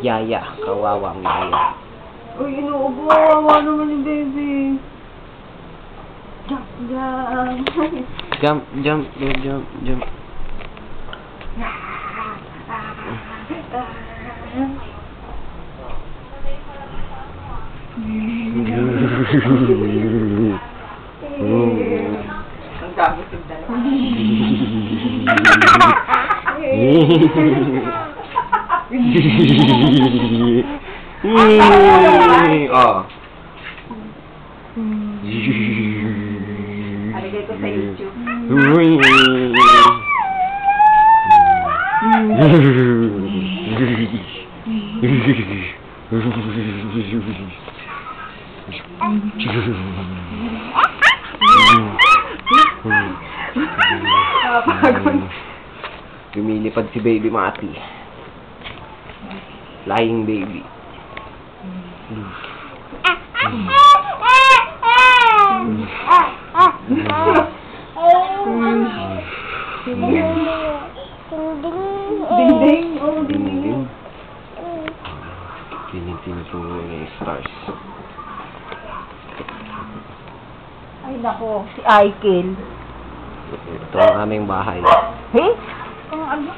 Yaya, kawawang yaya. Uy, inuubo. Awa naman yung baby. Jump, jump. Jump, jump, jump. Ang gamit yung dalawa. Oh. Alagay ko sa YouTube. Lumilipad si baby Mati. Flying baby. Ding-ding. Oh, ding-ding. Tinitingnan ko yung stars. Ay, nako. Si Aikel. Ito ang aming bahay. Hey? Ano?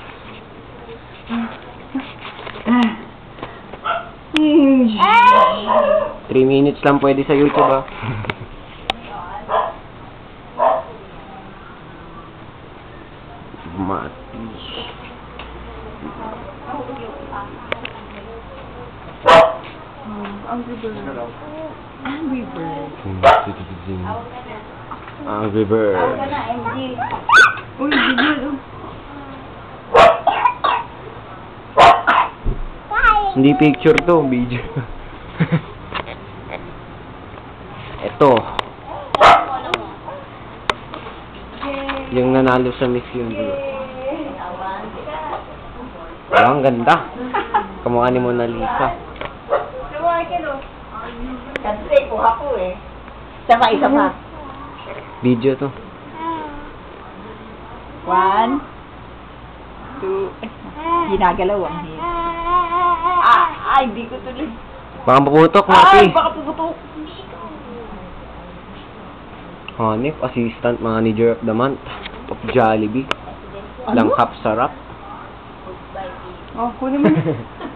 3 minutes lang pwede sa YouTube, ah. Mati. Angry Bird. Angry Bird. Angry Bird. Uy, video. Hindi picture to, video. Ito. Yung nanalo sa Miss Universe. Oh, ang ganda. Kamukha ni Mona Lisa. Kasi kuha ko eh. Isa pa. Video to. 1, 2, ginagalaw ang hit. Ay, di ko tuloy. Baka mapuputok, Mati. Ay, baka puputok. Hanif, assistant manager of the month of Jollibee. Ano? Langhap sarap. Oh, kunin mo.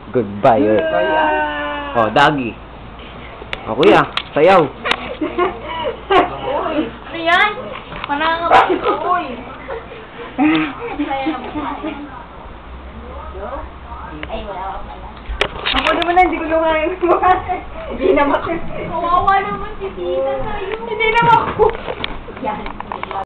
Goodbye. Oh, Dagi. Oh, kuya, sayaw. Uy, ano yan? Manangabay ko. Uy. Ay, wala ka pala. Ako naman na, hindi ko lumayan mo. Hindi naman. Kawawa naman si Tita.